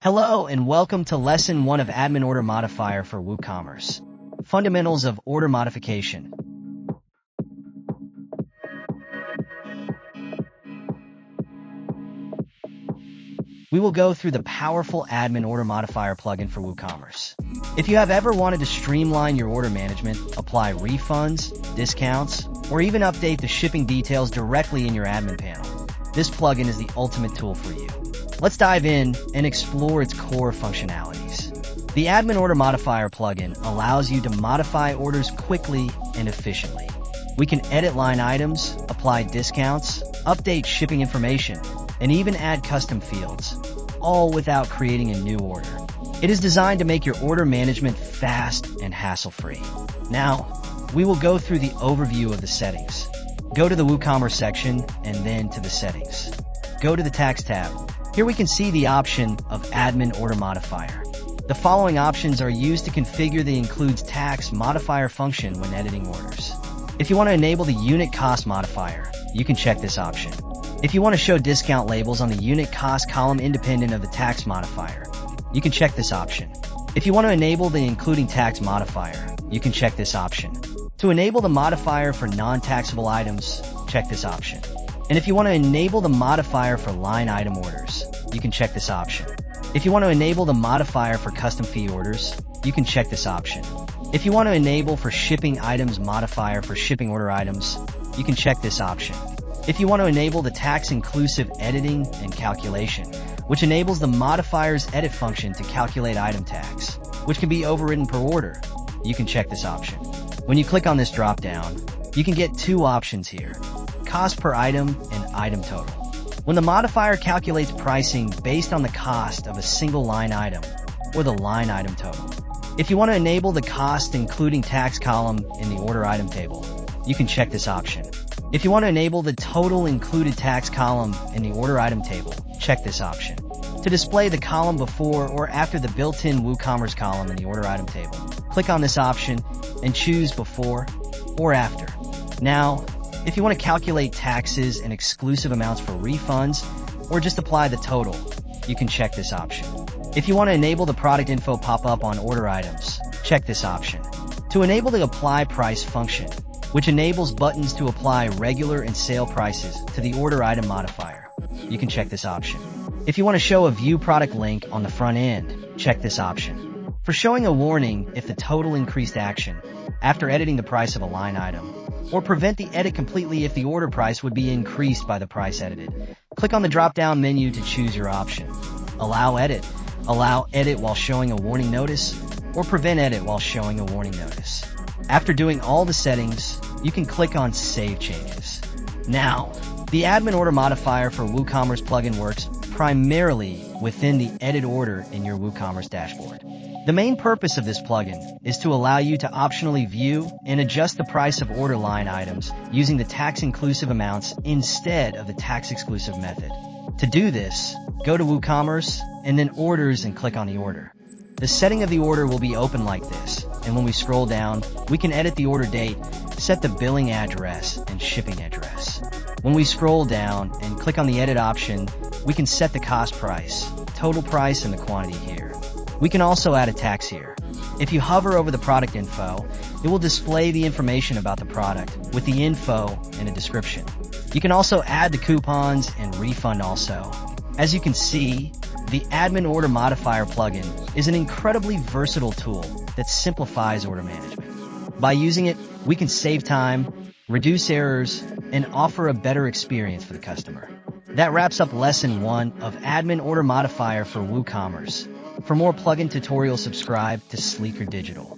Hello and welcome to Lesson 1 of Admin Order Modifier for WooCommerce. Fundamentals of Order Modification. We will go through the powerful Admin Order Modifier plugin for WooCommerce. If you have ever wanted to streamline your order management, apply refunds, discounts, or even update the shipping details directly in your admin panel, this plugin is the ultimate tool for you. Let's dive in and explore its core functionalities. The Admin Order Modifier plugin allows you to modify orders quickly and efficiently. We can edit line items, apply discounts, update shipping information, and even add custom fields, all without creating a new order. It is designed to make your order management fast and hassle-free. Now, we will go through the overview of the settings. Go to the WooCommerce section and then to the settings. Go to the Tax tab. Here we can see the option of Admin Order Modifier. The following options are used to configure the Includes Tax Modifier function when editing orders. If you want to enable the Unit Cost Modifier, you can check this option. If you want to show discount labels on the Unit Cost column independent of the Tax Modifier, you can check this option. If you want to enable the Including Tax Modifier, you can check this option. To enable the modifier for non-taxable items, check this option. And if you want to enable the modifier for line item orders, you can check this option. If you want to enable the modifier for custom fee orders, you can check this option. If you want to enable for shipping items modifier for shipping order items, you can check this option. If you want to enable the tax-inclusive editing and calculation, which enables the modifier's edit function to calculate item tax, which can be overridden per order, you can check this option. When you click on this drop-down, you can get two options here: cost per item and item total. When the modifier calculates pricing based on the cost of a single line item or the line item total. If you want to enable the cost including tax column in the order item table, you can check this option. If you want to enable the total included tax column in the order item table, check this option. To display the column before or after the built-in WooCommerce column in the order item table, click on this option and choose before or after. Now, if you want to calculate taxes and exclusive amounts for refunds or just apply the total, you can check this option. If you want to enable the product info pop-up on order items, check this option. To enable the apply price function, which enables buttons to apply regular and sale prices to the order item modifier, you can check this option. If you want to show a view product link on the front end, check this option. For showing a warning if the total increased action after editing the price of a line item, or prevent the edit completely if the order price would be increased by the price edited, click on the drop-down menu to choose your option. Allow edit while showing a warning notice, or prevent edit while showing a warning notice. After doing all the settings, you can click on Save Changes. Now, the Admin Order Modifier for WooCommerce plugin works primarily within the Edit Order in your WooCommerce dashboard. The main purpose of this plugin is to allow you to optionally view and adjust the price of order line items using the tax-inclusive amounts instead of the tax-exclusive method. To do this, go to WooCommerce and then Orders and click on the order. The setting of the order will be open like this, and when we scroll down, we can edit the order date, set the billing address, and shipping address. When we scroll down and click on the edit option, we can set the cost price, total price, and the quantity here. We can also add a tax here. If you hover over the product info, it will display the information about the product with the info and a description. You can also add the coupons and refund also. As you can see, the Admin Order Modifier plugin is an incredibly versatile tool that simplifies order management. By using it, we can save time, reduce errors, and offer a better experience for the customer. That wraps up Lesson 1 of Admin Order Modifier for WooCommerce. For more plugin tutorials, subscribe to Sleekr Digital.